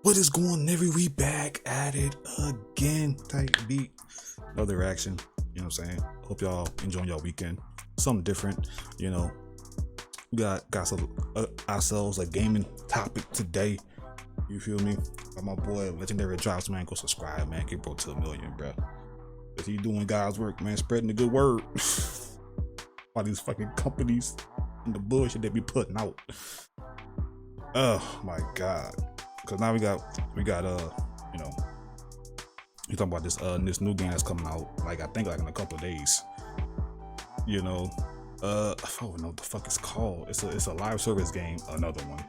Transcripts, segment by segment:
What is going on, every we back at it again. Type beat. Another reaction. You know what I'm saying? Hope y'all enjoying y'all weekend. Something different, you know. We got some, ourselves a gaming topic today. You feel me? By my boy Legendary Drops, man. Go subscribe, man. Get bro to 1 million, bro. If you doing God's work, man, spreading the good word. All these fucking companies and the bullshit they be putting out. Oh my god. Cause now we got you know, you talking about this new game that's coming out, like I think like in a couple of days. You know, I don't know what the fuck it's called. It's a live service game, another one.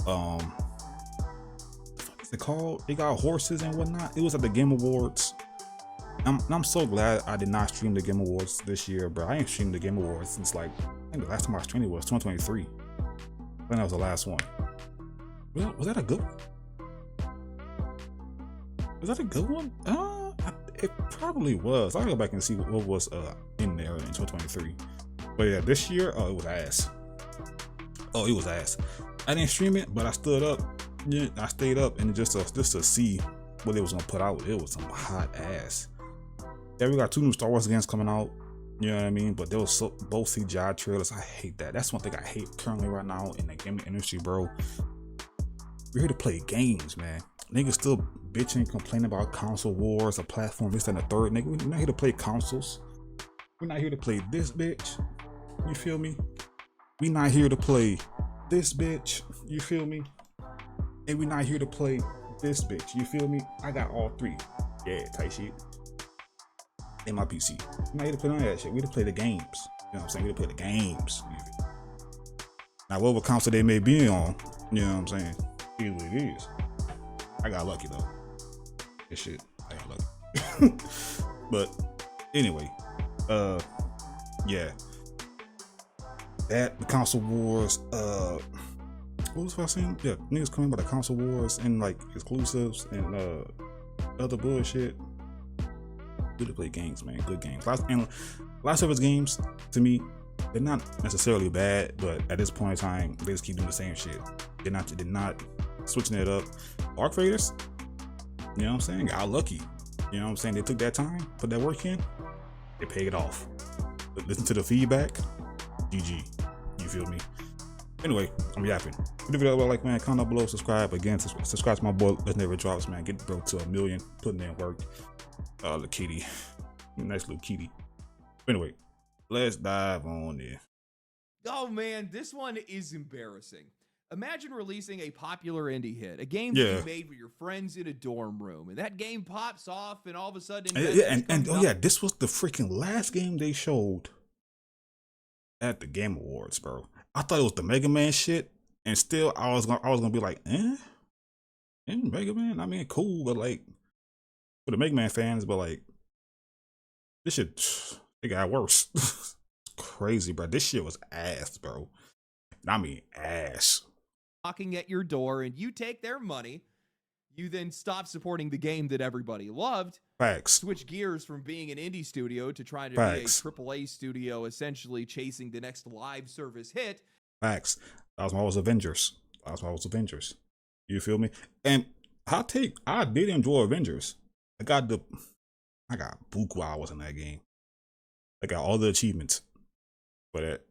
What the fuck is it called? It got horses and whatnot. It was at the Game Awards. I'm so glad I did not stream the Game Awards this year, bro. I ain't streamed the Game Awards since like, I think the last time I streamed it was 2023. I think that was the last one. Was that a good one? Was that a good one? It probably was. I'll go back and see what was in there in 2023. But yeah, this year, oh, it was ass. Oh, it was ass. I didn't stream it, but I stood up. Yeah, I stayed up and just to see what it was gonna put out. It was some hot ass. Yeah, we got 2 new Star Wars games coming out. You know what I mean? But there was both CGI trailers. I hate that. That's one thing I hate currently right now in the gaming industry, bro. We're here to play games, man. Niggas still bitching, complaining about console wars, a platform, this and the third. Nigga, we're not here to play consoles. We're not here to play this bitch. You feel me? We not here to play this bitch. You feel me? And we not here to play this bitch. You feel me? I got all 3. Yeah, tight shit. In my PC. We're not here to play none of that shit. We're here to play the games. You know what I'm saying? We're here to play the games. Now, whatever console they may be on, you know what I'm saying? It is what it is. I got lucky though. This shit, I got lucky. But anyway, yeah. That the console wars. What was I saying? Yeah, niggas coming about the console wars and like exclusives and other bullshit. Good to play games, man. Good games. Last of Us games, to me, they're not necessarily bad, but at this point in time, they just keep doing the same shit. They're not switching it up. Arc Raiders, you know what I'm saying? Got lucky. You know what I'm saying? They took that time, put that work in, they paid it off. But listen to the feedback, GG. You feel me? Anyway, I'm yapping. Give the video a like, man. Comment down below, subscribe. Again, subscribe to my boy Legendary Drops, man. Get bro to 1 million, putting in work. The kitty. Nice little kitty. Anyway, let's dive on in. Oh man, this one is embarrassing. Imagine releasing a popular indie hit, a game that you made with your friends in a dorm room, and that game pops off, and all of a sudden, this was the freaking last game they showed at the Game Awards, bro. I thought it was the Mega Man shit, and still I was gonna be like, Mega Man. I mean, cool, but like for the Mega Man fans, but like this shit, it got worse. Crazy, bro. This shit was ass, bro. I mean, ass. Knocking at your door, and you take their money. You then stop supporting the game that everybody loved. Facts. Switch gears from being an indie studio to trying to be a AAA studio, essentially chasing the next live service hit. Facts. That was why I was Avengers. You feel me? And hot take, I did enjoy Avengers. I got buku hours in that game. I got all the achievements for that.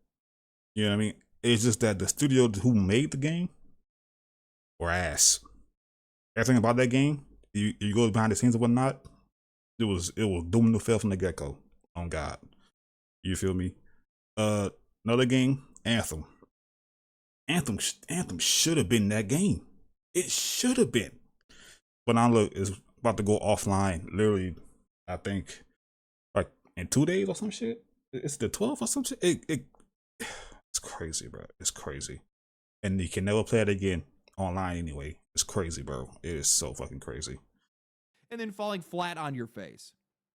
You know what I mean? It's just that the studio who made the game were ass. Everything about that game, you go behind the scenes and whatnot, it was doomed to fail from the get-go. On God. You feel me? Another game, Anthem. Anthem should have been that game. It should have been. But now look, it's about to go offline. Literally, I think like in 2 days or some shit. It's the 12th or some shit. It's crazy, bro. It's crazy. And you can never play it again online anyway. It's crazy, bro. It is so fucking crazy. And then falling flat on your face.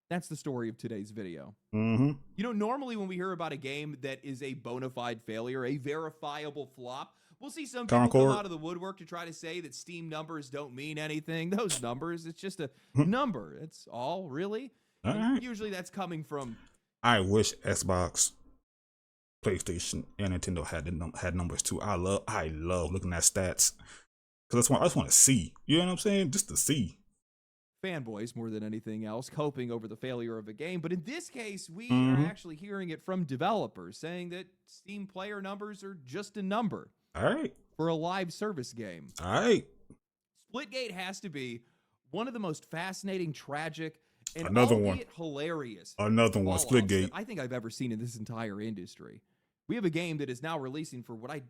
That's the story of today's video. Mm-hmm. You know, normally when we hear about a game that is a bona fide failure, a verifiable flop, we'll see some people come out of the woodwork to try to say that Steam numbers don't mean anything. Those numbers, it's just a number. It's all, really. Right. Usually that's coming from... I wish Xbox, PlayStation, and Nintendo had numbers too. I love looking at stats. Because I just want to see. You know what I'm saying? Just to see. Fanboys more than anything else, coping over the failure of a game. But in this case, we are Mm-hmm. actually hearing it from developers saying that Steam player numbers are just a number All right. for a live service game. All right. Splitgate has to be one of the most fascinating, tragic, and Another one. albeit hilarious Another one. fallouts Splitgate. that I think I've ever seen in this entire industry. We have a game that is now releasing for what I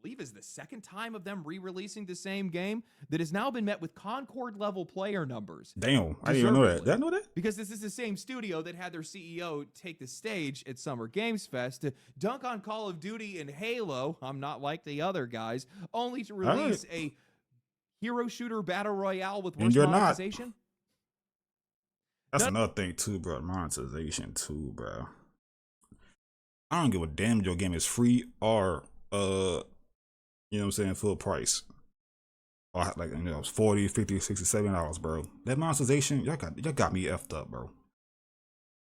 believe is the second time of them re-releasing the same game that has now been met with Concord level player numbers. Damn. I didn't even know that. Did I know that? Because this is the same studio that had their CEO take the stage at Summer Games Fest to dunk on Call of Duty and Halo. I'm not like the other guys, only to release a hero shooter battle royale with worse monetization. That's another thing too, bro. Monetization too, bro. I don't give a damn if your game is free or you know what I'm saying, full price. Or like, you know, it's $40, $50, $60, $70, bro. That monetization, y'all got me effed up, bro.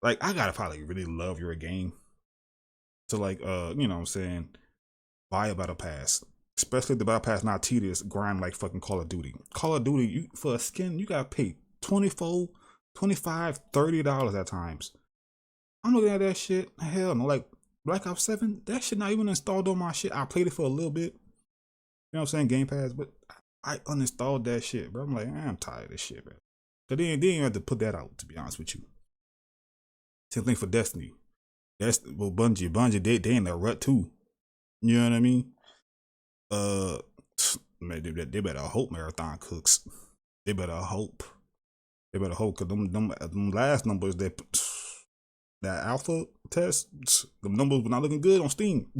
Like, I gotta probably really love your game to like you know what I'm saying, buy a battle pass. Especially if the battle pass not tedious, grind like fucking Call of Duty. Call of Duty, for a skin, you gotta pay $24, $25, $30 at times. I'm looking at that shit. Hell no, like Black Ops 7, that shit not even installed on my shit. I played it for a little bit. You know what I'm saying? Game Pass, but I uninstalled that shit, bro. I'm like, I'm tired of this shit, bro. So they didn't have to put that out, to be honest with you. Same thing for Destiny. That's well, Bungie, they in their rut too. You know what I mean? Man, they better hope Marathon cooks. They better hope. They better hope, cause them last numbers that alpha test, the numbers were not looking good on Steam.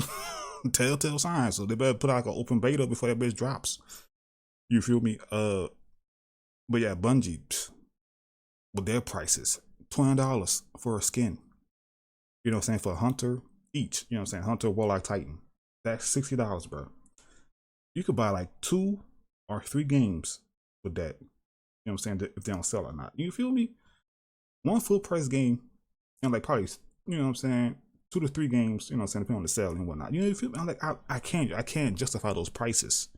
Telltale signs. So they better put out like an open beta before that bitch drops. You feel me? But yeah, Bungie with their prices, $20 for a skin. You know what I'm saying? For a hunter each. You know what I'm saying? Hunter, Warlock, Titan. That's $60, bro. You could buy like 2 or 3 games with that. You know what I'm saying? If they don't sell or not. You feel me? One full price game and like probably, you know what I'm saying, 2 to 3 games, you know what I'm saying, depending on the sale and whatnot. You know, you feel me? I'm like, I can't justify those prices.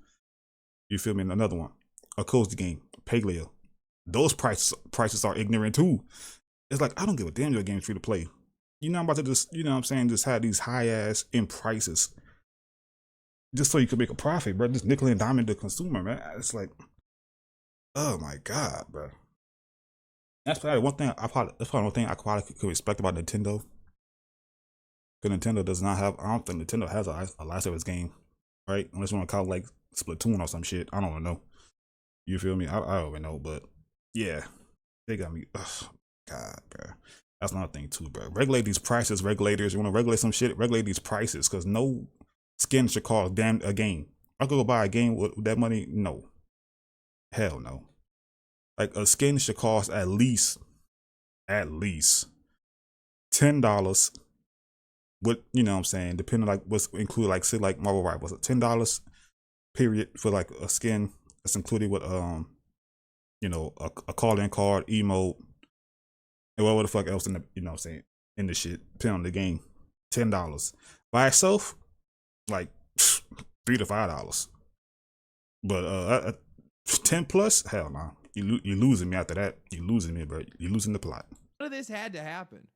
You feel me? Another one, a cozy game, Payleo. Those prices are ignorant too. It's like, I don't give a damn your game's free to play. You know, I'm about to just, you know what I'm saying, just have these high ass in prices just so you could make a profit, bro. Just nickel and diamond the consumer, man. It's like, oh my God, bro. That's probably one thing that's probably one thing I probably could respect about Nintendo. Because Nintendo does not have, I don't think Nintendo has a live service game, right? Unless you want to call it like Splatoon or some shit. I don't even know. You feel me? I don't even know, but yeah, they got me. Ugh, God, bro. That's another thing too, bro. Regulate these prices, regulators. You want to regulate some shit? Regulate these prices, because no skin should cost damn a game. I could go buy a game with that money. No, hell no. Like a skin should cost at least $10. What, you know what I'm saying, depending like what's included, like say like Marvel Rivals, $10 period for like a skin that's included with you know, a call-in card, emote, and whatever the fuck else in the, you know what I'm saying, in the shit, depending on the game. $10 by itself, like $3 to $5. But 10 plus, hell no. You're losing me after that. You're losing me, bro. You're losing the plot. None of this had to happen.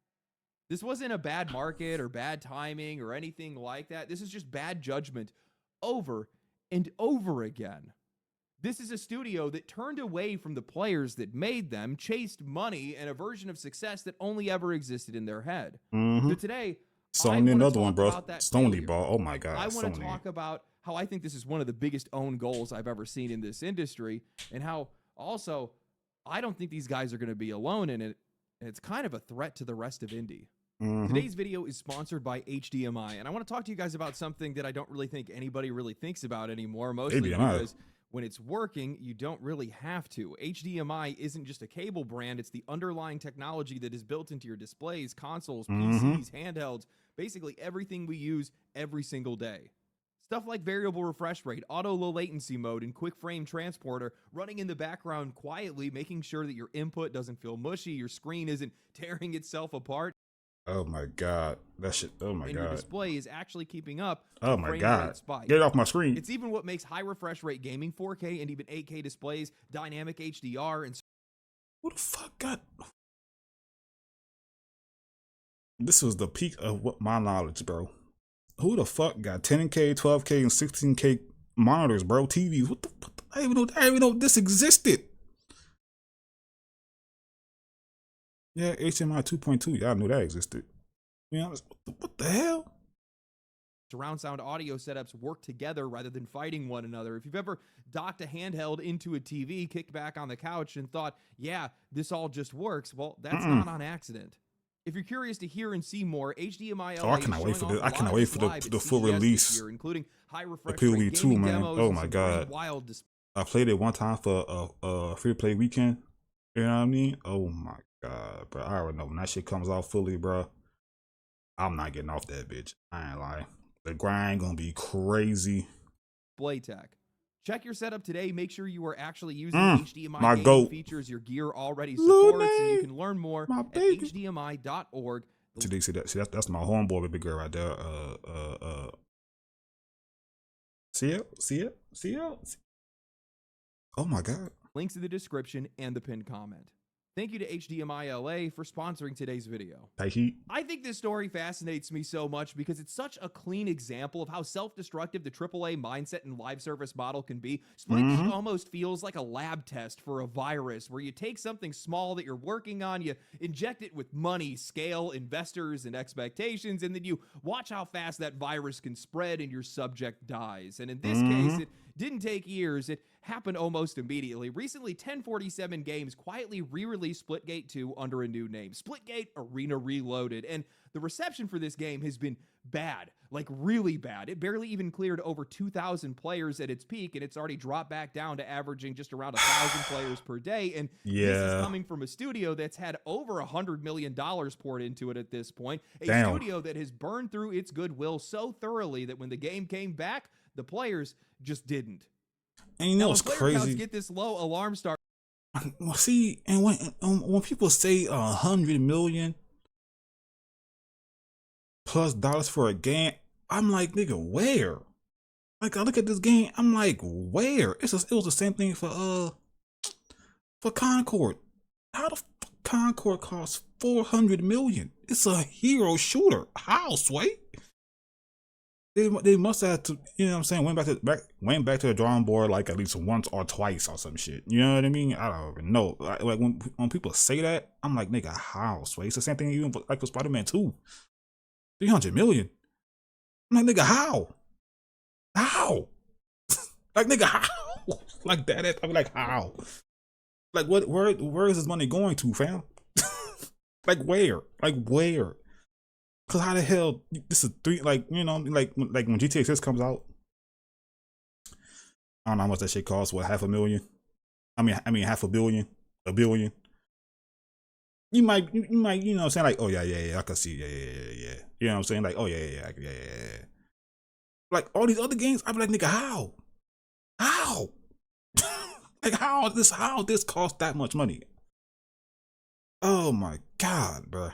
This wasn't a bad market or bad timing or anything like that. This is just bad judgment over and over again. This is a studio that turned away from the players that made them, chased money and a version of success that only ever existed in their head. Mm-hmm. So today, Sony, another one, bro. Sony ball. Oh my God. I want to talk about how I think this is one of the biggest own goals I've ever seen in this industry, and how also I don't think these guys are going to be alone in it. And it's kind of a threat to the rest of indie. Mm-hmm. Today's video is sponsored by HDMI, and I want to talk to you guys about something that I don't really think anybody really thinks about anymore, mostly because when it's working, you don't really have to. HDMI isn't just a cable brand, it's the underlying technology that is built into your displays, consoles, PCs, handhelds, basically everything we use every single day. Stuff like variable refresh rate, auto low latency mode, and quick frame transporter running in the background quietly, making sure that your input doesn't feel mushy, your screen isn't tearing itself apart. Oh my god, that shit. Oh my and god. your display is actually keeping up Oh the my frame god. rate spike. Get it off my screen. It's even what makes high refresh rate gaming, 4K and even 8K displays, dynamic HDR, and Who the fuck got? This was the peak of what my knowledge, bro. Who the fuck got 10K, 12K, and 16K monitors, bro? TVs. What the fuck? I didn't even know this existed. Yeah, HDMI 2.2. Y'all knew that existed. To be honest, what the hell? surround sound audio setups work together rather than fighting one another. If you've ever docked a handheld into a TV, kicked back on the couch, and thought, yeah, this all just works, well, that's not on accident. If you're curious to hear and see more, HDMI LA I cannot wait for this. I cannot wait for the full release. Year, including high refresh rate 2, man. demos, oh my god! I played it one time for a free play weekend. You know what I mean? Oh my god, bro! I already know when that shit comes out fully, bro. I'm not getting off that bitch. I ain't lying. The grind gonna be crazy. Playtech. Check your setup today. Make sure you are actually using HDMI gaming features your gear already supports, and you can learn more at hdmi.org. See that? That's my homeboy, baby girl right there. See it? Oh my god. Links in the description and the pinned comment. Thank you to HDMI LA for sponsoring today's video. I think this story fascinates me so much because it's such a clean example of how self-destructive the AAA mindset and live service model can be. Splitgate almost feels like a lab test for a virus where you take something small that you're working on, you inject it with money, scale, investors, and expectations, and then you watch how fast that virus can spread and your subject dies. And in this case, it didn't take years. It happened almost immediately. Recently, 1047 Games quietly re-released Splitgate 2 under a new name, Splitgate Arena Reloaded, and the reception for this game has been bad, like really bad. It barely even cleared over 2,000 players at its peak, and it's already dropped back down to averaging just around 1,000 players per day, and this is coming from a studio that's had over $100 million poured into it at this point, a studio that has burned through its goodwill so thoroughly that when the game came back, the players just didn't. And you know what's crazy? Get this low alarm start. Well, see, and when people say $100 million plus dollars for a game, I'm like, nigga, where? Like, I look at this game, I'm like, where? It was the same thing for Concord. How the fuck Concord costs $400 million? It's a hero shooter. How, Sway? They must have to, you know what I'm saying, went back to the drawing board like at least once or twice or some shit. You know what I mean? I don't even know. Like when people say that, I'm like, nigga, how, Sway? It's the same thing even like for Spider-Man 2. 300 million. I'm like, nigga, how? How? Like, nigga, how? Like that. I'm like, how? Like, where is this money going to, fam? Like, where? Like, where? Cause how the hell this is like when GTA 6 comes out, I don't know how much that shit costs. What, $500,000? I mean $500 million, $1 billion. You might you know what I'm saying, like, oh yeah, I can see, yeah. You know what I'm saying, like, oh yeah. Like all these other games, I'd be like, nigga, how? Like how this cost that much money? Oh my god, bro.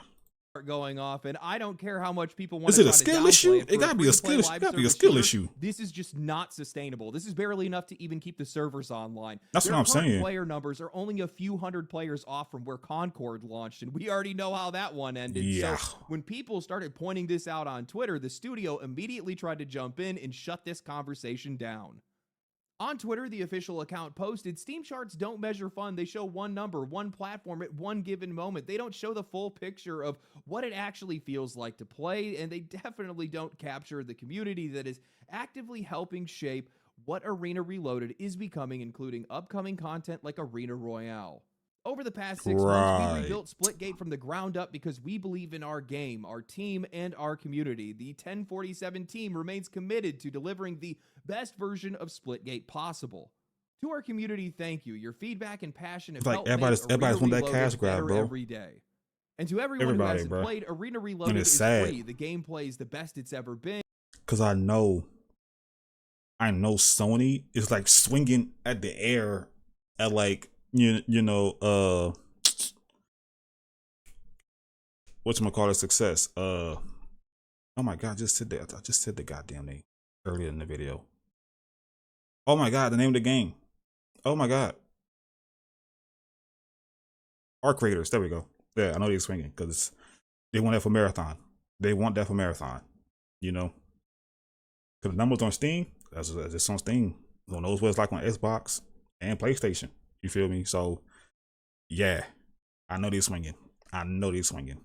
Going off, and I don't care how much people want to. Is it a skill issue? It gotta be a skill issue. It gotta be a skill issue. This is just not sustainable. This is barely enough to even keep the servers online. That's what I'm saying. Player numbers are only a few hundred players off from where Concord launched, and we already know how that one ended. Yeah. So when people started pointing this out on Twitter, the studio immediately tried to jump in and shut this conversation down. On Twitter, the official account posted, Steam charts don't measure fun. They show one number, one platform at one given moment. They don't show the full picture of what it actually feels like to play, and they definitely don't capture the community that is actively helping shape what Arena Reloaded is becoming, including upcoming content like Arena Royale. Over the past 6 months, we rebuilt Splitgate from the ground up because we believe in our game, our team, and our community. The 1047 team remains committed to delivering the best version of Splitgate possible. To our community, thank you. Your feedback and passion have helped everybody's want that cash grab, bro. Every day. And to everyone who hasn't played, Arena Reloaded is free. The gameplay is the best it's ever been. Because I know Sony is like swinging at the air at like, you know, whatchamacallit success. Oh my god, I just said that. I just said the goddamn name earlier in the video. Oh my god, the name of the game. Oh my god. Arc Raiders. There we go. Yeah, I know they're swinging because they want that for Marathon. They want that for Marathon. You know, because the numbers on Steam, that's just on Steam. Who knows what it's like on Xbox and PlayStation? You feel me? So yeah, I know they're swinging. I know they're swinging.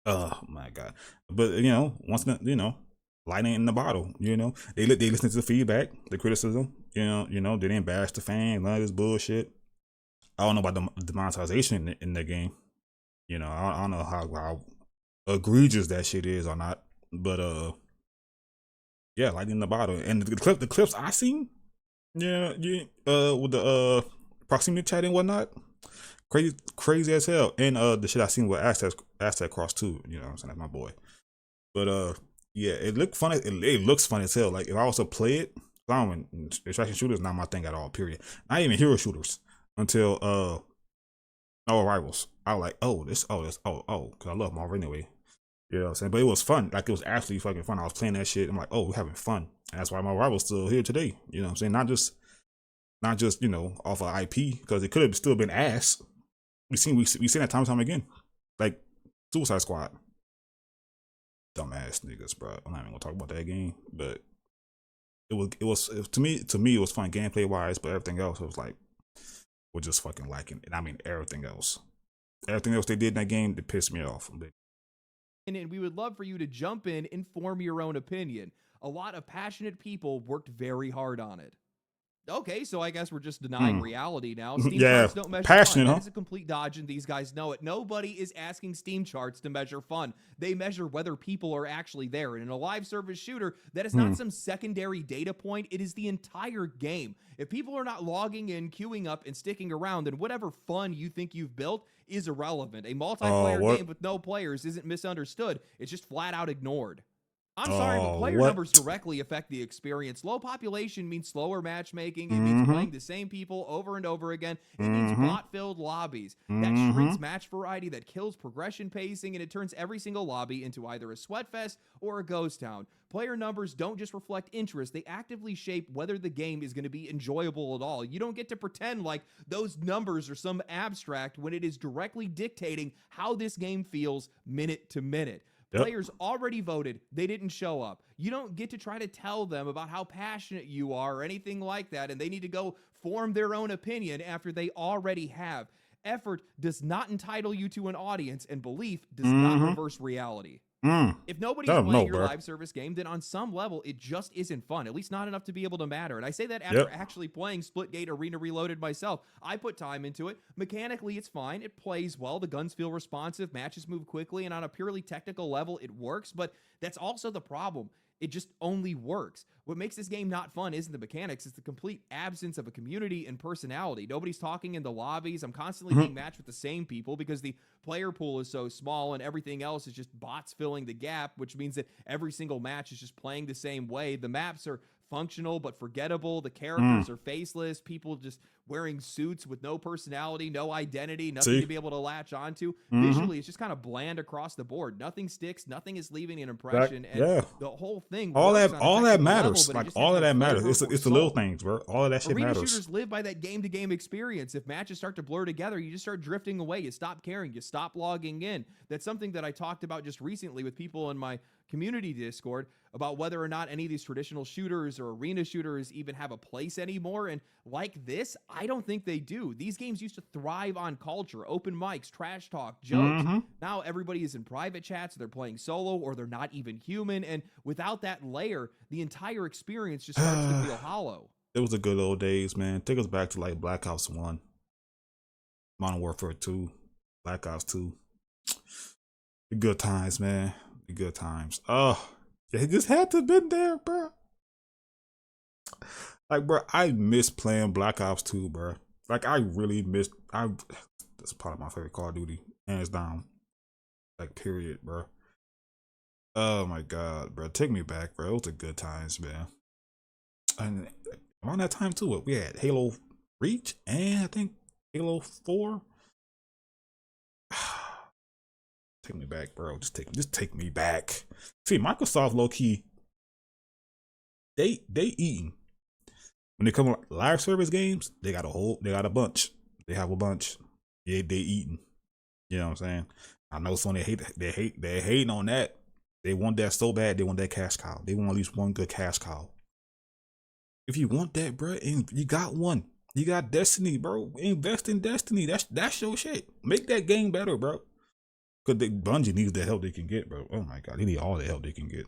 Oh my god! But you know, once lightning in the bottle. You know, they listen to the feedback, the criticism. You know, they didn't bash the fan, none of this bullshit. I don't know about the monetization in the game. You know, I don't know how egregious that shit is or not. But yeah, lightning in the bottle. And the clips I seen, yeah, with the proximity chat and whatnot, crazy as hell. And the shit I seen with Aztec Cross too. You know what I'm saying? That's my boy. But yeah, it looked funny. It looks funny as hell. Like if I was to play it, extraction shooters not my thing at all. Period. Not even hero shooters until No Arrivals. I was like, because I love Marvel anyway. You know what I'm saying? But it was fun. Like it was absolutely fucking fun. I was playing that shit. I'm like, oh, we're having fun. And that's why My Arrival's still here today. You know what I'm saying? Not just you know, off of IP, because it could have still been ass. We seen that time and time again. Like Suicide Squad. Dumbass niggas, bro. I'm not even gonna talk about that game, but it was to me it was fun gameplay wise, but everything else was like we're just fucking lacking. And I mean everything else they did in that game that pissed me off. And we would love for you to jump in and form your own opinion. A lot of passionate people worked very hard on it. Okay, so I guess we're just denying reality now. Steam charts don't measure fun. That is a complete dodge, and these guys know it. Nobody is asking Steam charts to measure fun. They measure whether people are actually there. And in a live service shooter, that is not some secondary data point. It is the entire game. If people are not logging in, queuing up, and sticking around, then whatever fun you think you've built is irrelevant. A multiplayer game with no players isn't misunderstood. It's just flat out ignored. I'm sorry, but player numbers directly affect the experience. Low population means slower matchmaking. It means playing the same people over and over again. It means bot-filled lobbies. That shrinks match variety, that kills progression pacing, and it turns every single lobby into either a sweatfest or a ghost town. Player numbers don't just reflect interest. They actively shape whether the game is going to be enjoyable at all. You don't get to pretend like those numbers are some abstract when it is directly dictating how this game feels minute to minute. Players already voted. They didn't show up. You don't get to try to tell them about how passionate you are or anything like that, and they need to go form their own opinion after they already have. Effort does not entitle you to an audience, and belief does not reverse reality. If nobody's playing your live service game, then on some level, it just isn't fun, at least not enough to be able to matter. And I say that after actually playing Splitgate Arena Reloaded myself. I put time into it. Mechanically, it's fine. It plays well. The guns feel responsive. Matches move quickly. And on a purely technical level, it works. But that's also the problem. It just only works. What makes this game not fun isn't the mechanics. It's the complete absence of a community and personality. Nobody's talking in the lobbies. I'm constantly being matched with the same people because the player pool is so small and everything else is just bots filling the gap, which means that every single match is just playing the same way. The maps are functional but forgettable. The characters are faceless. People just wearing suits with no personality, no identity, nothing to be able to latch onto. Visually, it's just kind of bland across the board. Nothing sticks. Nothing is leaving an impression. And the whole thing, all that matters. Level, like all of that matters. It's the little things, bro. All of that shit matters. Arena shooters live by that game-to-game experience. If matches start to blur together, you just start drifting away. You stop caring. You stop logging in. That's something that I talked about just recently with people in my community Discord about whether or not any of these traditional shooters or arena shooters even have a place anymore. And like this, I don't think they do. These games used to thrive on culture, open mics, trash talk, jokes. Now everybody is in private chats, they're playing solo, or they're not even human. And without that layer, the entire experience just starts to feel hollow. It was the good old days, man. Take us back to like Black Ops 1, Modern Warfare 2, Black Ops 2. The good times, man. The good times. Oh, it just had to have been there, bro. Like, bro, I miss playing Black Ops 2, bro. Like, I really missed. That's part of my favorite Call of Duty, hands down. Like, period, bro. Oh my god, bro, take me back, bro. It was the good times, man. And around that time too, we had Halo Reach and I think Halo 4. Take me back, bro. Just take me back. See, Microsoft low key, they eating. When they come to live service games, they got a bunch. They have a bunch. Yeah, they eating. You know what I'm saying? I know Sony they're hating on that. They want that so bad. They want that cash cow. They want at least one good cash cow. If you want that, bro, and you got one. You got Destiny, bro. Invest in Destiny. That's your shit. Make that game better, bro. Cause Bungie needs the help they can get, bro. Oh my god, they need all the help they can get.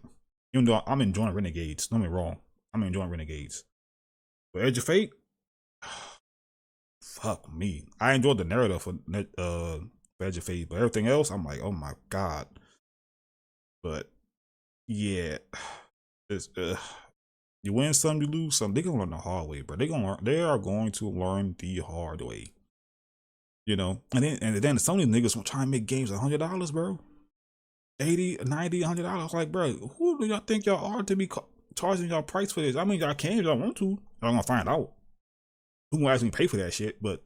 Even though I'm enjoying Renegades, don't get me wrong. I'm enjoying Renegades. But Edge of Fate, fuck me. I enjoyed the narrative for Edge of Fate, but everything else, I'm like, oh my god. But yeah, it's you win some, you lose some. They gonna learn the hard way, bro. They are going to learn the hard way. You know, and then some of these niggas will try and make games $100, bro. 80, 90, $100. Like, bro, who do y'all think y'all are to be charging y'all price for this? I mean, y'all can if y'all want to. Y'all gonna find out who gonna actually pay for that shit. But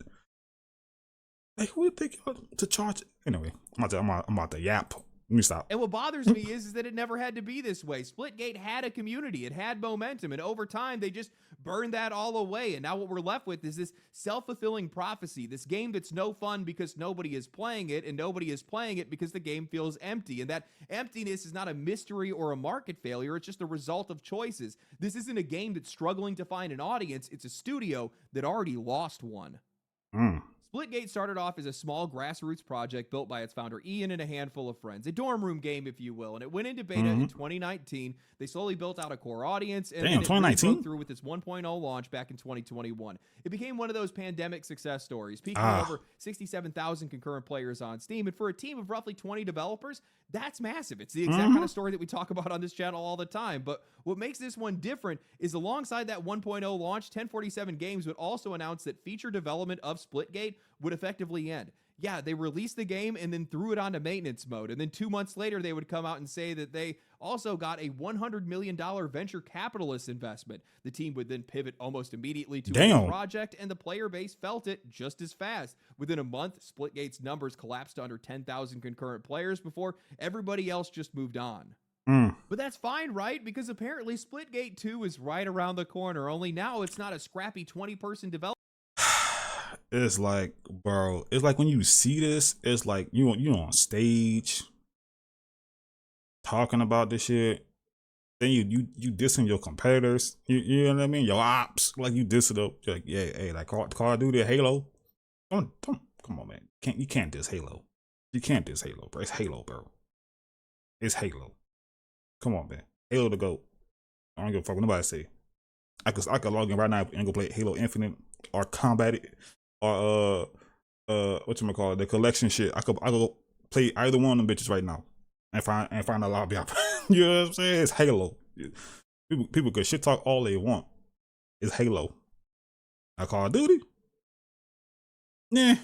like, who do you think y'all to charge? Anyway, I'm about to yap. Let me stop. And what bothers me is that it never had to be this way. Splitgate had a community. It had momentum. And over time, they just burned that all away. And now what we're left with is this self-fulfilling prophecy, this game that's no fun because nobody is playing it, and nobody is playing it because the game feels empty. And that emptiness is not a mystery or a market failure. It's just a result of choices. This isn't a game that's struggling to find an audience. It's a studio that already lost one. Splitgate started off as a small grassroots project built by its founder Ian and a handful of friends, a dorm room game, if you will, and it went into beta in 2019. They slowly built out a core audience, and then it really broke through with its 1.0 launch back in 2021. It became one of those pandemic success stories, peaking over 67,000 concurrent players on Steam, and for a team of roughly 20 developers, that's massive. It's the exact kind of story that we talk about on this channel all the time, but what makes this one different is alongside that 1.0 launch, 1047 Games would also announce that feature development of Splitgate would effectively end. Yeah, they released the game and then threw it onto maintenance mode. And then 2 months later, they would come out and say that they also got a $100 million venture capitalist investment. The team would then pivot almost immediately to a new project, and the player base felt it just as fast. Within a month, Splitgate's numbers collapsed to under 10,000 concurrent players before everybody else just moved on. But that's fine, right? Because apparently Splitgate 2 is right around the corner, only now it's not a scrappy 20-person development. It's like, bro, it's like when you see this, it's like you on stage talking about this shit, then you dissing your competitors, you know what I mean, your ops, like you diss it up, like, yeah, hey, like Call of Duty, Halo, don't come on, man, you can't diss Halo, you can't diss Halo, bro. It's Halo, bro. It's Halo. Come on, man. Halo the GOAT. I don't give a fuck what nobody say. I could log in right now and go play Halo Infinite or Combat It or whatchamacallit, the collection shit. I could go play either one of them bitches right now and find a lobby up. You know what I'm saying? It's Halo. People could shit talk all they want. It's Halo. Now Call of Duty? Nah.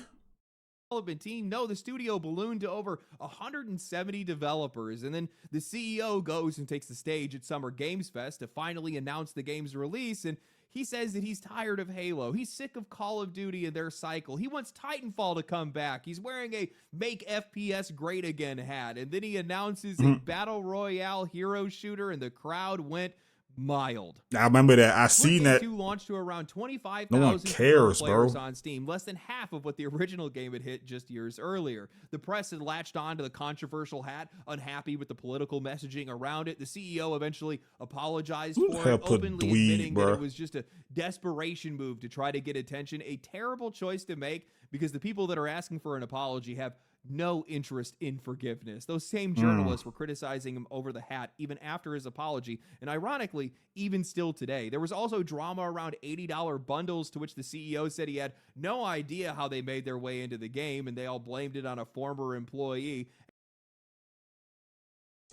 Team. No, the studio ballooned to over 170 developers, and then the CEO goes and takes the stage at Summer Games Fest to finally announce the game's release, and he says that he's tired of Halo. He's sick of Call of Duty and their cycle. He wants Titanfall to come back. He's wearing a Make FPS Great Again hat, and then he announces a Battle Royale hero shooter, and the crowd went mild. I remember that. I seen that. 2 launched to around 25,000 no one cares, players bro. on Steam, less than half of what the original game had hit just years earlier. The press had latched on to the controversial hat, unhappy with the political messaging around it. The CEO eventually apologized for it, openly admitting that it was just a desperation move to try to get attention. A terrible choice to make, because the people that are asking for an apology have no interest in forgiveness. Those same journalists were criticizing him over the hat even after his apology, and ironically, even still today. There was also drama around $80 bundles, to which the CEO said he had no idea how they made their way into the game, and they all blamed it on a former employee.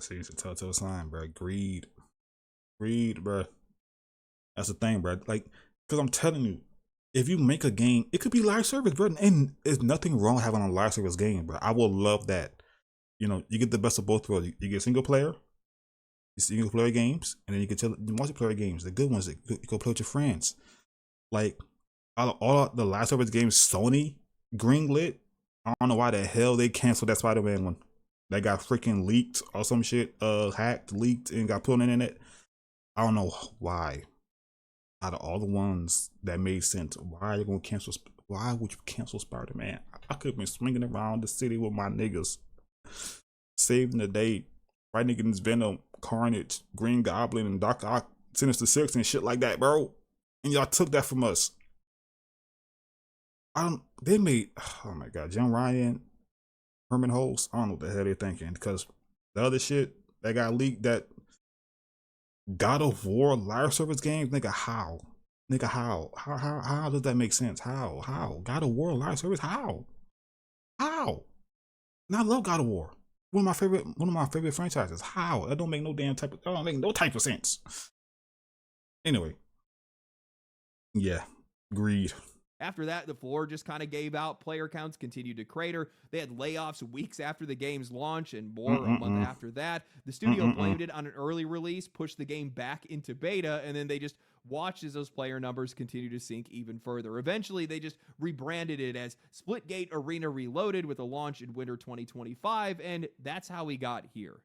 See, it's a telltale sign, bro. Greed, bro. That's the thing, bro. Like, because I'm telling you, if you make a game, it could be live service, bro. And there's nothing wrong with having a live service game, bro. I will love that. You know, you get the best of both worlds. You get single player games, and then you can tell the multiplayer games, the good ones that you go play with your friends. Like all the live service games Sony greenlit. I don't know why the hell they canceled that Spider-Man one. that got freaking leaked or some shit, hacked, leaked, and got put on the internet. I don't know why. Out of all the ones that made sense, why are you gonna cancel? Why would you cancel Spider-Man? I could have been swinging around the city with my niggas, saving the day, fighting against Venom, Carnage, Green Goblin, and Doc Ock, Sinister Six, and shit like that, bro. And y'all took that from us. They made, oh my god, Jim Ryan, Herman Holtz. I don't know what the hell they're thinking, because the other shit that got leaked, that God of War live service games, nigga, how? Nigga, how does that make sense? How? God of War live service, how? And I love God of War. One of my favorite franchises. How? That don't make no type of sense. Anyway. Yeah. Agreed. After that, the floor just kind of gave out. Player counts continued to crater. They had layoffs weeks after the game's launch and more a month after that. The studio blamed it on an early release, pushed the game back into beta, and then they just watched as those player numbers continue to sink even further. Eventually, they just rebranded it as Splitgate Arena Reloaded with a launch in winter 2025, and that's how we got here.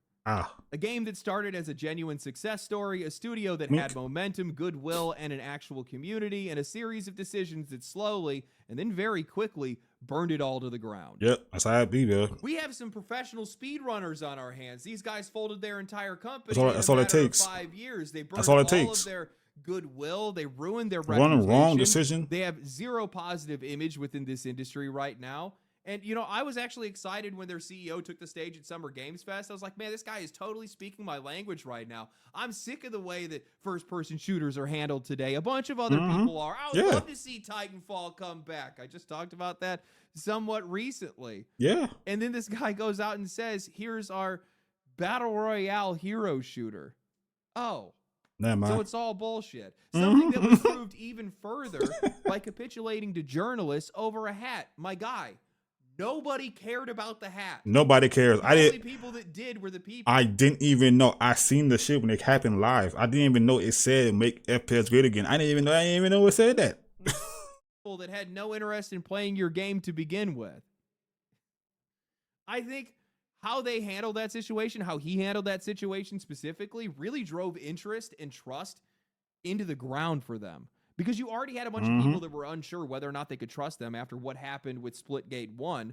A game that started as a genuine success story, a studio that had momentum, goodwill, and an actual community, and a series of decisions that slowly, and then very quickly, burned it all to the ground. Yep, that's how it be, man. We have some professional speedrunners on our hands. These guys folded their entire company that's all it takes. 5 years. They burned all of their goodwill. They ruined their reputation. One wrong decision. They have zero positive image within this industry right now. And, you know, I was actually excited when their CEO took the stage at Summer Games Fest. I was like, man, this guy is totally speaking my language right now. I'm sick of the way that first-person shooters are handled today. A bunch of other people are. I would love to see Titanfall come back. I just talked about that somewhat recently. Yeah. And then this guy goes out and says, here's our Battle Royale hero shooter. Oh. So it's all bullshit. Something that was proved even further by capitulating to journalists over a hat. My guy. Nobody cared about the hat. Nobody cares. The only people that did were the people. I didn't even know. I seen the shit when it happened live. I didn't even know it said make FPS great again. I didn't even know it said that. People that had no interest in playing your game to begin with. I think how they handled that situation, how he handled that situation specifically, really drove interest and trust into the ground for them. Because you already had a bunch of people that were unsure whether or not they could trust them after what happened with Splitgate 1.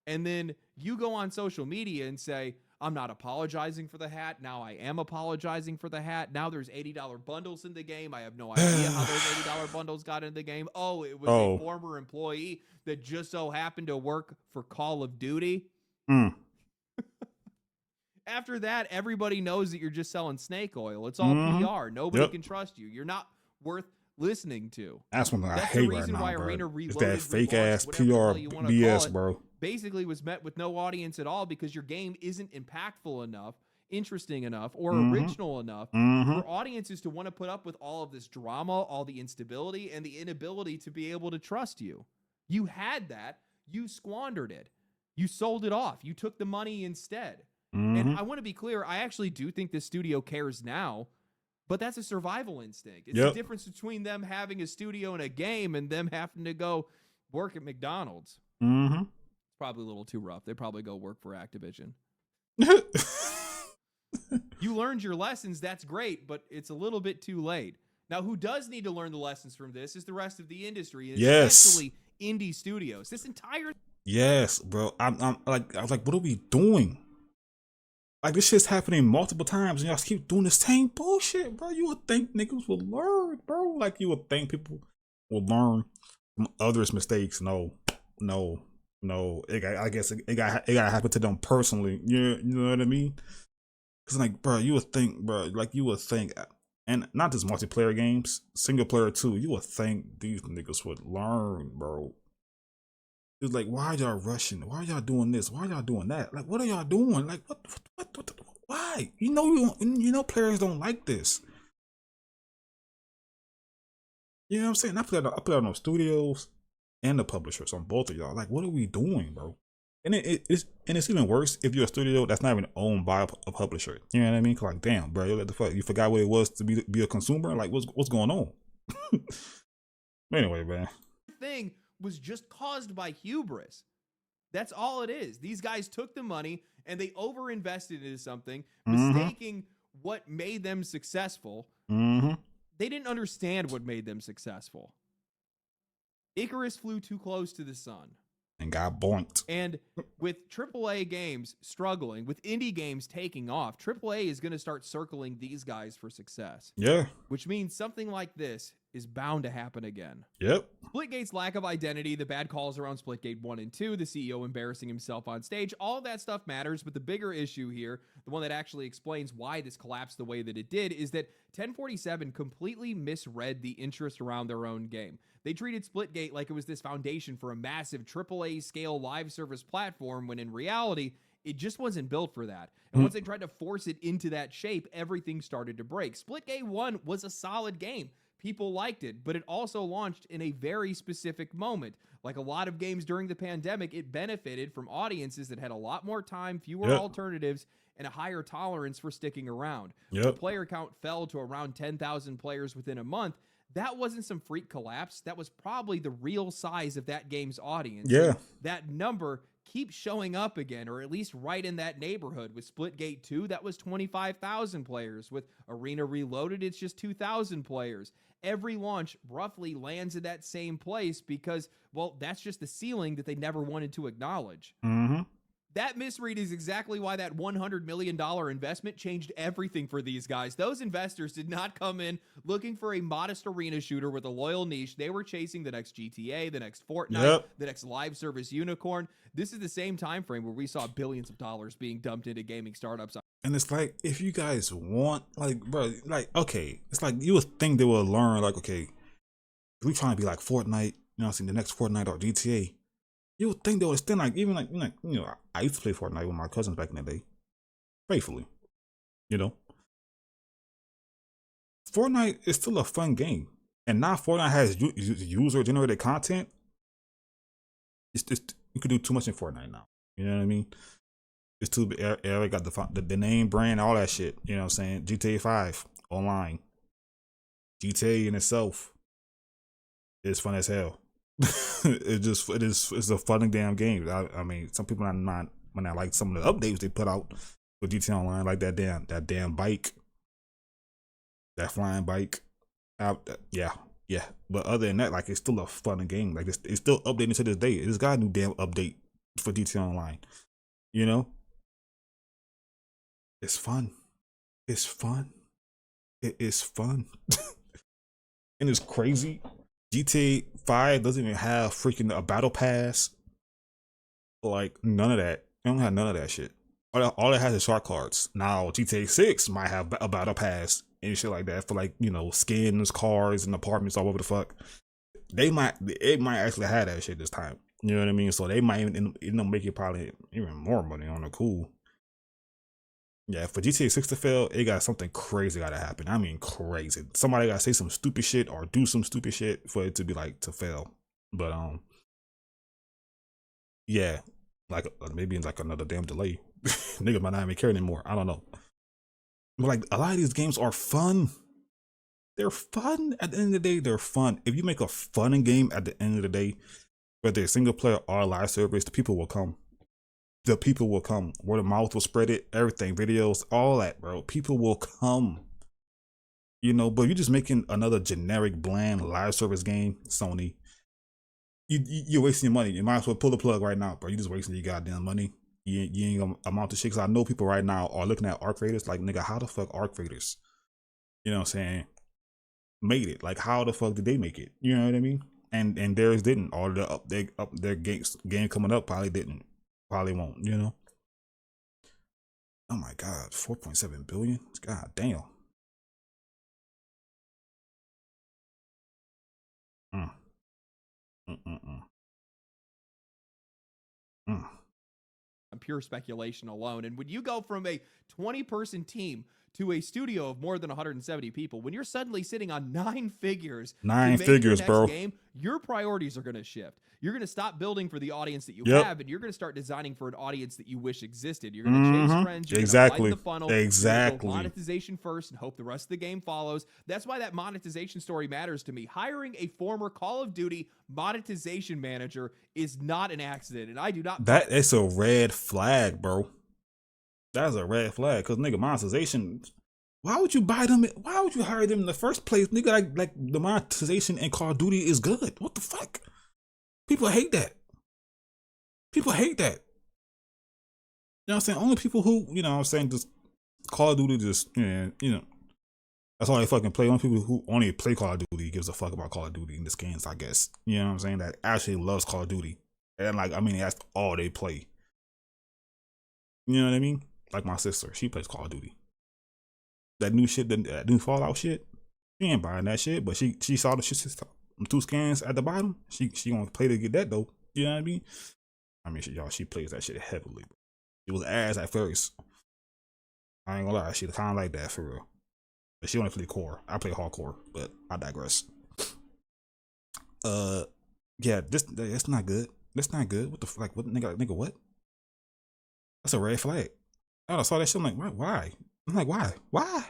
And then you go on social media and say, I'm not apologizing for the hat. Now I am apologizing for the hat. Now there's $80 bundles in the game. I have no idea how those $80 bundles got in the game. Oh, it was a former employee that just so happened to work for Call of Duty. After that, everybody knows that you're just selling snake oil. It's all PR. Nobody can trust you. You're not worth listening to. That's what I hate right now, bro. It's that fake ass PR BS, bro. Basically was met with no audience at all because your game isn't impactful enough, interesting enough, or original enough for audiences to want to put up with all of this drama, all the instability, and the inability to be able to trust you. You had that. You squandered it. You sold it off. You took the money instead. And I want to be clear, I actually do think this studio cares now, but that's a survival instinct. It's the difference between them having a studio and a game and them having to go work at McDonald's. It's probably a little too rough. They probably go work for Activision. You learned your lessons. That's great, but it's a little bit too late. Now, who does need to learn the lessons from this is the rest of the industry, and especially indie studios. This entire bro. I was like, what are we doing? Like, this shit's happening multiple times, and y'all keep doing the same bullshit, bro. You would think niggas would learn, bro. Like, you would think people will learn from others' mistakes. No. I guess it gotta happen to them personally. You know what I mean? Cause like, bro, you would think, and not just multiplayer games, single player too. You would think these niggas would learn, bro. It's like, why are y'all rushing? Why are y'all doing this? Why are y'all doing that? Like, what are y'all doing? Like, what why? You know, players don't like this. You know what I'm saying? I put out on studios and the publishers, on both of y'all. Like, what are we doing, bro? And it's even worse if you're a studio that's not even owned by a publisher. You know what I mean? Like, damn, bro, what the fuck? You forgot what it was to be a consumer? Like, what's going on? Anyway, man. Thing was just caused by hubris. That's all it is. These guys took the money and they overinvested into something, Mm-hmm. mistaking what made them successful. Mm-hmm. They didn't understand what made them successful. Icarus flew too close to the sun. And got boinked. And with AAA games struggling, with indie games taking off, AAA is going to start circling these guys for success. Yeah. Which means something like this is bound to happen again. Yep. Splitgate's lack of identity, the bad calls around Splitgate 1 and 2, the CEO embarrassing himself on stage, all of that stuff matters, but the bigger issue here, the one that actually explains why this collapsed the way that it did, is that 1047 completely misread the interest around their own game. They treated Splitgate like it was this foundation for a massive AAA scale live service platform, when in reality, it just wasn't built for that. And once they tried to force it into that shape, everything started to break. Splitgate 1 was a solid game. People liked it, but it also launched in a very specific moment. Like a lot of games during the pandemic, it benefited from audiences that had a lot more time, fewer alternatives, and a higher tolerance for sticking around. The player count fell to around 10,000 players within a month. That wasn't some freak collapse. That was probably the real size of that game's audience. Yeah. And that number keeps showing up again, or at least right in that neighborhood. With Splitgate 2, that was 25,000 players. With Arena Reloaded, it's just 2,000 players. Every launch roughly lands in that same place because, well, that's just the ceiling that they never wanted to acknowledge. Mm-hmm. That misread is exactly why that $100 million investment changed everything for these guys. Those investors did not come in looking for a modest arena shooter with a loyal niche. They were chasing the next GTA, the next Fortnite, the next live service unicorn. This is the same time frame where we saw billions of dollars being dumped into gaming startups. And it's like, if you guys want, like, bro, like, okay, it's like you would think they would learn, like, okay, if we trying to be like Fortnite, you know what I'm saying, the next Fortnite or GTA, you would think they would stand like, even like, you know, I used to play Fortnite with my cousins back in the day, faithfully, you know. Fortnite is still a fun game, and now Fortnite has user-generated content. It's just, you could do too much in Fortnite now. You know what I mean? It's too big. Eric got the name, brand, all that shit. You know what I'm saying? GTA 5 online. GTA in itself is fun as hell. It's a fun damn game. I mean, some people might not like some of the updates they put out with GTA Online, like that damn bike, that flying bike. Yeah. But other than that, like, it's still a fun game. Like, it's still updating to this day. It's got a new damn update for GTA Online. You know, it's fun. It's fun. It is fun. And it's crazy. GTA 5 doesn't even have freaking a battle pass. Like, none of that. It don't have none of that shit. All it has is shark cards. Now, GTA 6 might have a battle pass and shit like that for, like, you know, skins, cars, and apartments all over the fuck. It might actually have that shit this time. You know what I mean? So they might even make it probably even more money on the cool. Yeah, for GTA 6 to fail, it got something crazy gotta happen. I mean, crazy. Somebody gotta say some stupid shit or do some stupid shit for it to be like, to fail. But yeah, like maybe like another damn delay. Niggas might not even care anymore. I don't know. But like, a lot of these games are fun. They're fun. At the end of the day, they're fun. If you make a fun game at the end of the day, whether it's single player or live service, the people will come. The people will come. Word of mouth will spread it. Everything, videos, all that, bro. People will come. You know, but you're just making another generic, bland live service game, Sony. You're wasting your money. You might as well pull the plug right now, bro. You're just wasting your goddamn money. You ain't gonna amount to shit. Cause I know people right now are looking at Arc Raiders like, nigga, how the fuck Arc Raiders, you know what I'm saying, made it? Like, how the fuck did they make it? You know what I mean? And theirs didn't. Or their game coming up probably didn't. Probably won't, you know? Oh my God, 4.7 billion? God damn. Pure speculation alone. And when you go from a 20-person team to a studio of more than 170 people, when you're suddenly sitting on 9 figures, Nine to make figures, your next bro. game, your priorities are going to shift. You're going to stop building for the audience that you Yep. have, and you're going to start designing for an audience that you wish existed. You're going to chase trends. You're Exactly. going to widen the funnel. Exactly. You're gonna go monetization first and hope the rest of the game follows. That's why that monetization story matters to me. Hiring a former Call of Duty monetization manager is not an accident, and I do not. That is a red flag, bro. That's a red flag, because nigga, monetization. Why would you buy them? Why would you hire them in the first place, nigga? Like the monetization in Call of Duty is good. What the fuck? People hate that. People hate that. You know what I'm saying? Only people who, you know what I'm saying, just Call of Duty, just, you know, that's all they fucking play. Only people who only play Call of Duty gives a fuck about Call of Duty in this games, I guess. You know what I'm saying? That actually loves Call of Duty. And like, I mean, that's all they play. You know what I mean? Like my sister, she plays Call of Duty. That new shit, that new Fallout shit, she ain't buying that shit, but she saw the shit, 2 scans at the bottom. She gonna play to get that though. You know what I mean? I mean, she plays that shit heavily. It was ass at first. I ain't gonna lie, she kind of like that for real. But she only play core. I play hardcore, but I digress. Yeah, that's not good. That's not good. What the fuck? What nigga? What? That's a red flag. I saw that shit. I'm like, why? I'm like, why?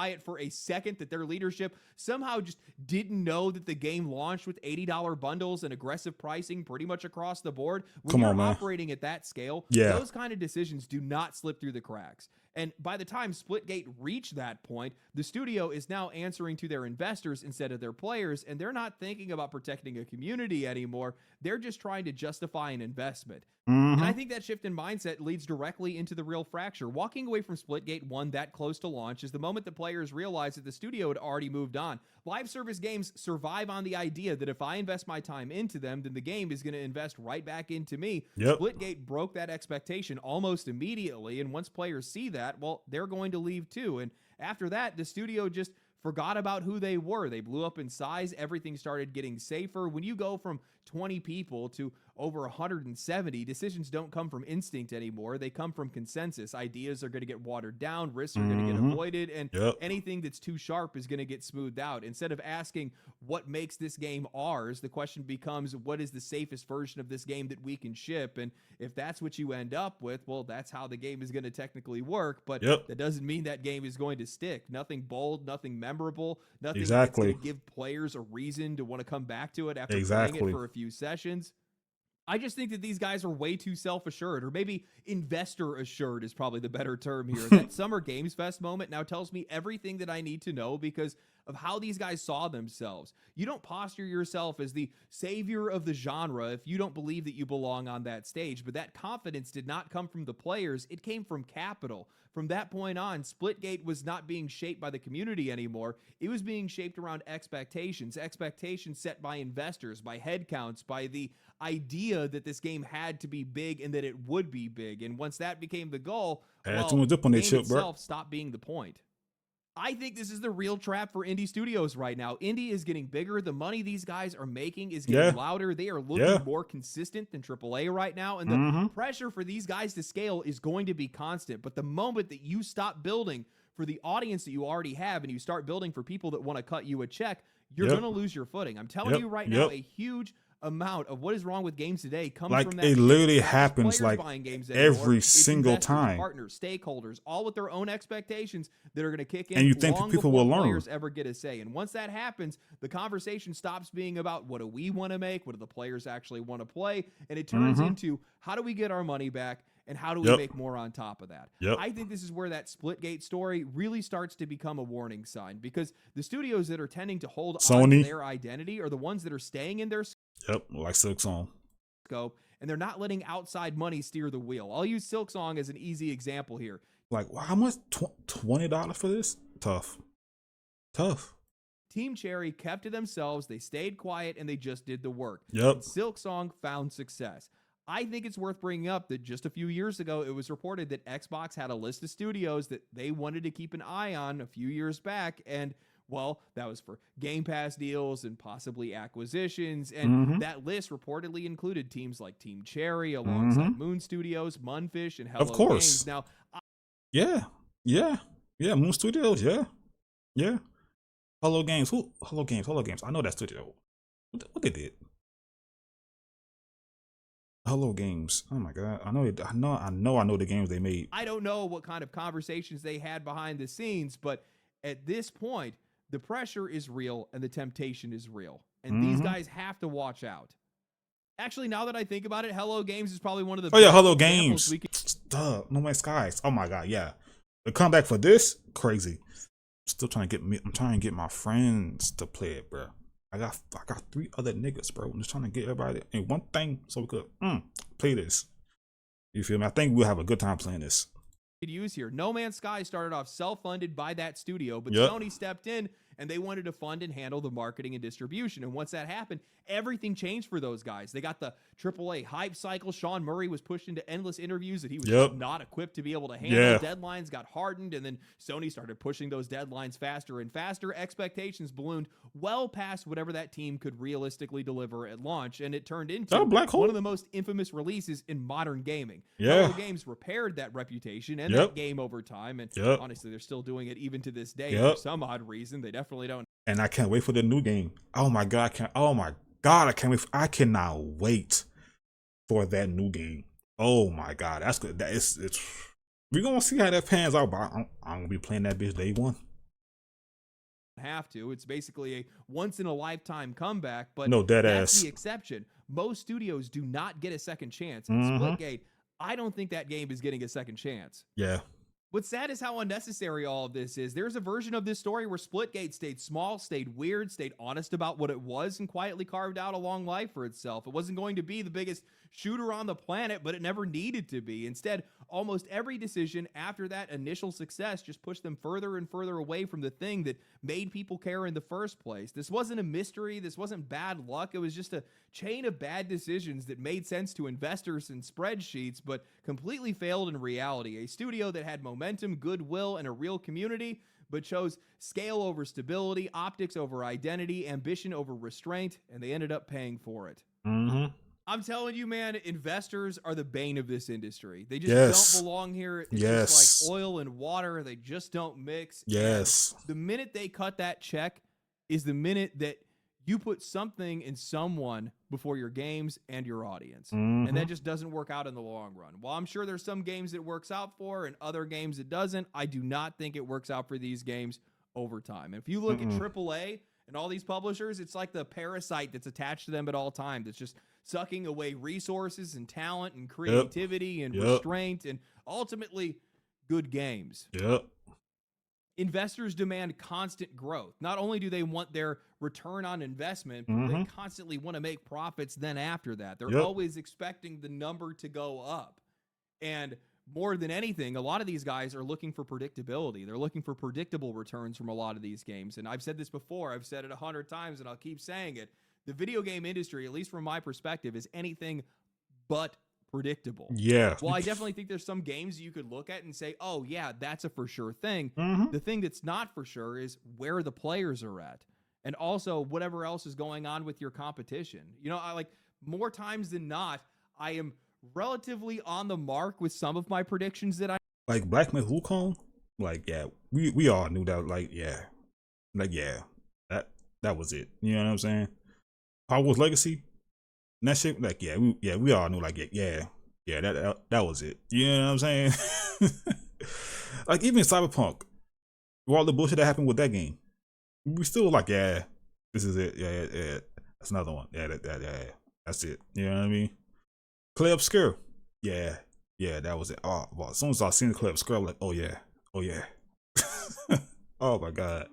It for a second that their leadership somehow just didn't know that the game launched with $80 bundles and aggressive pricing pretty much across the board. When you're operating at that scale, those kind of decisions do not slip through the cracks. And by the time Splitgate reached that point, the studio is now answering to their investors instead of their players, and they're not thinking about protecting a community anymore. They're just trying to justify an investment. And I think that shift in mindset leads directly into the real fracture. Walking away from Splitgate 1 that close to launch is the moment that players realized that the studio had already moved on. Live service games survive on the idea that if I invest my time into them, then the game is going to invest right back into me. Splitgate broke that expectation almost immediately, and once players see that, well, they're going to leave too. And after that, the studio just forgot about who they were. They blew up in size. Everything started getting safer. When you go from 20 people to over 170, decisions don't come from instinct anymore. They come from consensus. Ideas are going to get watered down, risks are going to get avoided, and anything that's too sharp is going to get smoothed out. Instead of asking what makes this game ours, the question becomes, what is the safest version of this game that we can ship? And if that's what you end up with, well, that's how the game is going to technically work, but that doesn't mean that game is going to stick. Nothing bold, nothing memorable, nothing that's going to give players a reason to want to come back to it after playing it for a few sessions. I just think that these guys are way too self-assured, or maybe investor-assured is probably the better term here. That Summer Games Fest moment now tells me everything that I need to know because of how these guys saw themselves. You don't posture yourself as the savior of the genre if you don't believe that you belong on that stage, but that confidence did not come from the players. It came from capital. From that point on, Splitgate was not being shaped by the community anymore. It was being shaped around expectations set by investors, by headcounts, by the idea that this game had to be big and that it would be big. And once that became the goal, the game itself stopped being the point. I think this is the real trap for indie studios right now. Indie is getting bigger. The money these guys are making is getting louder. They are looking more consistent than AAA right now. And the pressure for these guys to scale is going to be constant. But the moment that you stop building for the audience that you already have and you start building for people that want to cut you a check, you're going to lose your footing. I'm telling you right now, a huge amount of what is wrong with games today comes from that. It literally happens like every single time. Partners, stakeholders, all with their own expectations that are going to kick in. And you think people will learn? Players ever get a say? And once that happens, the conversation stops being about what do we want to make, what do the players actually want to play, and it turns into how do we get our money back and how do we make more on top of that? I think this is where that Splitgate story really starts to become a warning sign, because the studios that are tending to hold on to their identity are the ones that are staying in their like Silksong. And they're not letting outside money steer the wheel. I'll use Silksong as an easy example here. Like, wow, how much? $20 for this? Tough. Team Cherry kept to themselves. They stayed quiet and they just did the work. And Silksong found success. I think it's worth bringing up that just a few years ago, it was reported that Xbox had a list of studios that they wanted to keep an eye on a few years back. And well, that was for Game Pass deals and possibly acquisitions. And that list reportedly included teams like Team Cherry alongside Moon Studios, Munfish, and Hello Games. Now, yeah. Yeah, Moon Studios. Yeah, yeah. Hello Games. Who? Hello Games. Hello Games. I know that studio. What they did? Hello Games. Oh my god. I know. I know the games they made. I don't know what kind of conversations they had behind the scenes, but at this point, the pressure is real and the temptation is real. And these guys have to watch out. Actually, now that I think about it, Hello Games is probably one of the Oh yeah, best Hello examples Games. we can. Duh, No Man's Skies. Oh my god, yeah. The comeback for this, crazy. Still trying to get me. I'm trying to get my friends to play it, bro. I got 3 other niggas, bro. I'm just trying to get everybody in one thing so we could play this. You feel me? I think we'll have a good time playing this. Could use here. No Man's Sky started off self-funded by that studio, but Yep. Sony stepped in and they wanted to fund and handle the marketing and distribution. And once that happened, everything changed for those guys. They got the AAA hype cycle. Sean Murray was pushed into endless interviews that he was just not equipped to be able to handle. Yeah. Deadlines got hardened, and then Sony started pushing those deadlines faster and faster. Expectations ballooned well past whatever that team could realistically deliver at launch, and it turned into Black Hole? one of the most infamous releases in modern gaming. Yeah. Hello Games repaired that reputation and that game over time, and honestly, they're still doing it even to this day for some odd reason. They definitely don't. And I can't wait for the new game. Oh my god, I can't wait. I cannot wait for that new game. Oh my god, that's good. It's we're gonna see how that pans out, but I'm gonna be playing that bitch day one. Have to. It's basically a once in a lifetime comeback, but no, that's the exception. Most studios do not get a second chance. And Splitgate, I don't think that game is getting a second chance. Yeah. What's sad is how unnecessary all of this is. There's a version of this story where Splitgate stayed small, stayed weird, stayed honest about what it was, and quietly carved out a long life for itself. It wasn't going to be the biggest shooter on the planet, but it never needed to be. Instead, almost every decision after that initial success just pushed them further and further away from the thing that made people care in the first place. This wasn't a mystery. This wasn't bad luck. It was just a chain of bad decisions that made sense to investors and spreadsheets, but completely failed in reality. A studio that had momentum, goodwill, and a real community, but chose scale over stability, optics over identity, ambition over restraint, and they ended up paying for it. I'm telling you, man, investors are the bane of this industry. They just don't belong here. It's just like oil and water. They just don't mix. Yes. And the minute they cut that check is the minute that you put something in someone before your games and your audience. And that just doesn't work out in the long run. While I'm sure there's some games it works out for and other games it doesn't, I do not think it works out for these games over time. And if you look at AAA and all these publishers, it's like the parasite that's attached to them at all times. It's just sucking away resources and talent and creativity and restraint and ultimately good games. Investors demand constant growth. Not only do they want their return on investment, but they constantly want to make profits then after that. They're always expecting the number to go up. And more than anything, a lot of these guys are looking for predictability. They're looking for predictable returns from a lot of these games. And I've said this before. I've said it 100 times, and I'll keep saying it. The video game industry, at least from my perspective, is anything but predictable. Well, I definitely think there's some games you could look at and say, oh, yeah, that's a for sure thing. The thing that's not for sure is where the players are at. And also whatever else is going on with your competition. You know, I like more times than not, I am relatively on the mark with some of my predictions that I like Black Myth Wukong. Like, yeah, we all knew that. Like, that was it. You know what I'm saying? Hogwarts Legacy, and that shit. Like, we all knew. Like, that was it. You know what I'm saying? Like, even Cyberpunk, with all the bullshit that happened with that game, we still like, this is it. Yeah, that's another one. Yeah, that's it. You know what I mean? Clay Obscure, yeah, that was it. Oh, well, as soon as I seen the Clay Obscure, I'm like, oh yeah. Oh my god.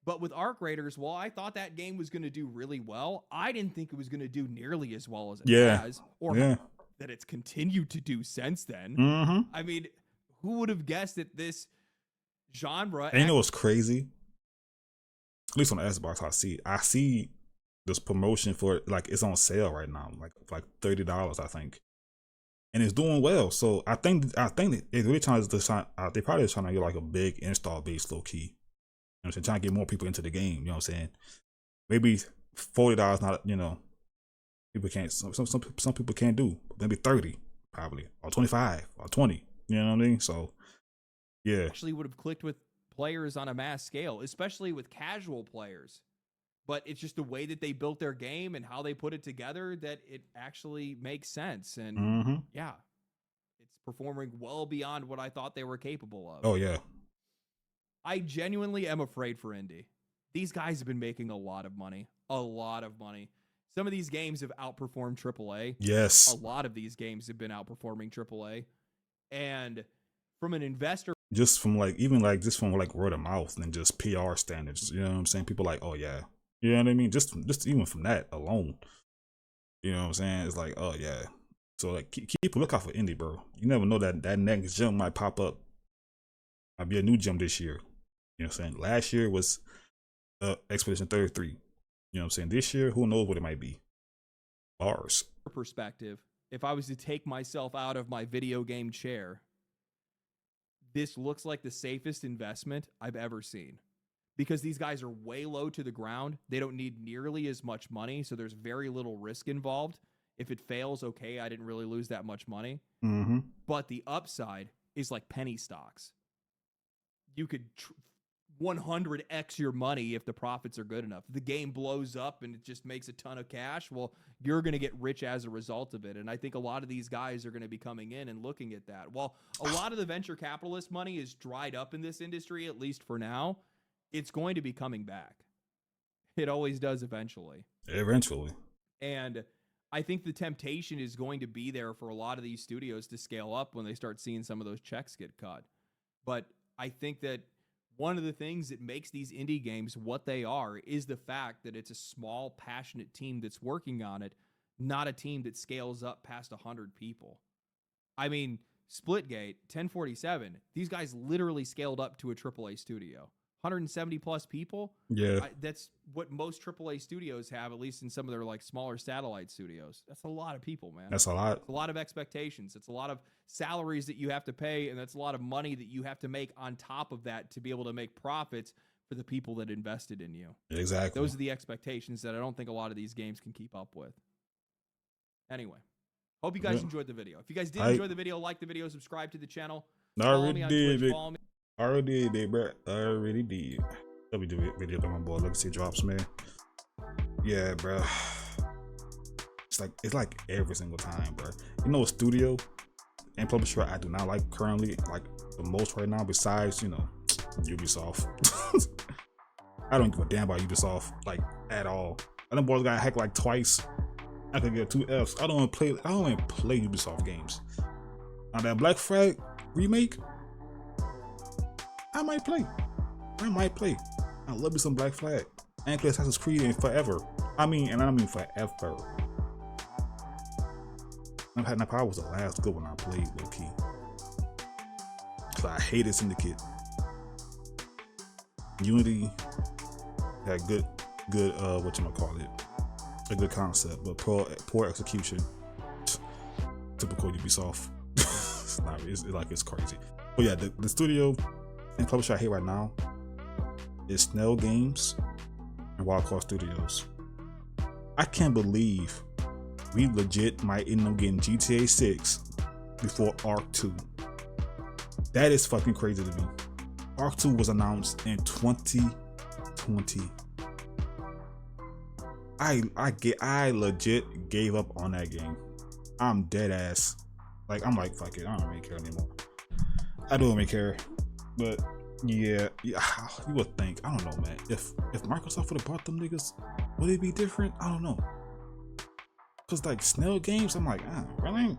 But with Arc Raiders, while I thought that game was going to do really well, I didn't think it was going to do nearly as well as it has, or that it's continued to do since then. I mean, who would have guessed that this genre? And you know what's crazy? At least on the Xbox, I see this promotion for it, like it's on sale right now, like $30, I think, and it's doing well. So I think they're really trying to they probably trying to get like a big install base, low key. You know what I'm saying? Trying to get more people into the game. You know what I'm saying? Maybe $40 not, you know, people can't. Some people can't do. Maybe 30 probably, or 25 or 20. You know what I mean? So Yeah. Actually would have clicked with players on a mass scale, especially with casual players. But it's just the way that they built their game and how they put it together that it actually makes sense. And yeah, it's performing well beyond what I thought they were capable of. Oh yeah. I genuinely am afraid for Indy. These guys have been making a lot of money. A lot of money. Some of these games have outperformed AAA. Yes. A lot of these games have been outperforming AAA. And from an investor, just from like, even like just from like word of mouth and just PR standards, you know what I'm saying? People like, oh yeah, you know what I mean? Just even from that alone, you know what I'm saying? It's like, oh yeah. So like, keep a lookout for Indy, bro. You never know that next gem might pop up. Might be a new gem this year. You know what I'm saying? Last year was Expedition 33. You know what I'm saying? This year, who knows what it might be? Bars. Perspective, if I was to take myself out of my video game chair, this looks like the safest investment I've ever seen. Because these guys are way low to the ground. They don't need nearly as much money, so there's very little risk involved. If it fails, okay, I didn't really lose that much money. But the upside is like penny stocks. You could 100x your money if the profits are good enough. If the game blows up and it just makes a ton of cash, well, you're going to get rich as a result of it. And I think a lot of these guys are going to be coming in and looking at that. While a lot of the venture capitalist money is dried up in this industry, at least for now, it's going to be coming back. It always does eventually. Eventually. And I think the temptation is going to be there for a lot of these studios to scale up when they start seeing some of those checks get cut. But I think that one of the things that makes these indie games what they are is the fact that it's a small, passionate team that's working on it, not a team that scales up past 100 people. I mean, Splitgate, 1047, these guys literally scaled up to a AAA studio. 170 plus people. Yeah. That's what most AAA studios have, at least in some of their like smaller satellite studios. That's a lot of people, man. That's a lot. It's a lot of expectations. It's a lot of salaries that you have to pay, and that's a lot of money that you have to make on top of that to be able to make profits for the people that invested in you. Exactly. Those are the expectations that I don't think a lot of these games can keep up with. Anyway, hope you guys enjoyed the video. If you guys did enjoy the video, like the video, subscribe to the channel. Follow me on Twitch, follow me. Already did, bro. Already did. Let me do a video about my boy Legacy Drops, man. Yeah, bro. It's like every single time, bro. You know, a studio and publisher I do not like currently, like the most right now, besides, you know, Ubisoft. I don't give a damn about Ubisoft, like, at all. I know boys got hacked like twice. I could get 2 Fs. I don't even play Ubisoft games. Now that Black Flag remake, I might play. I love me some Black Flag. I ain't play Assassin's Creed in forever. I mean forever. That probably was the last good one I played, low key. Cause I hated Syndicate. Unity had good whatchamacallit, a good concept, but poor execution. Typical Ubisoft. It's crazy. But yeah, the studio and publisher I hate right now is Snell Games and Wildcard Studios. I can't believe we legit might end up getting GTA 6 before Ark 2. That is fucking crazy to me. Ark 2 was announced in 2020. I legit gave up on that game. I'm dead ass. Like, I'm like, fuck it, I don't really care anymore. I don't really care. But yeah, you would think, I don't know, man. If Microsoft would have bought them niggas, would it be different? I don't know. Cause like Snell Games, I'm like, really?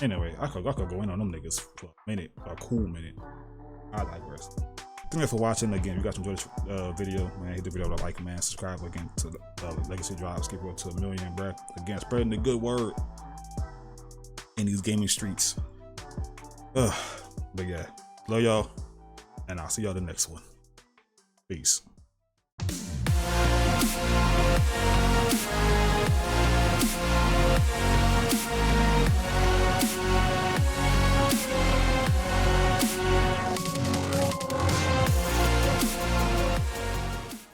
Anyway, I could go in on them niggas for a minute, a cool minute. I digress. Thank you for watching. Again, if you guys enjoyed this video, man, hit the video with a like, man. Subscribe again to Legacy Drops. Keep it up to 1 million, bruh. Again, spreading the good word in these gaming streets. But yeah, love y'all, and I'll see y'all the next one. Peace.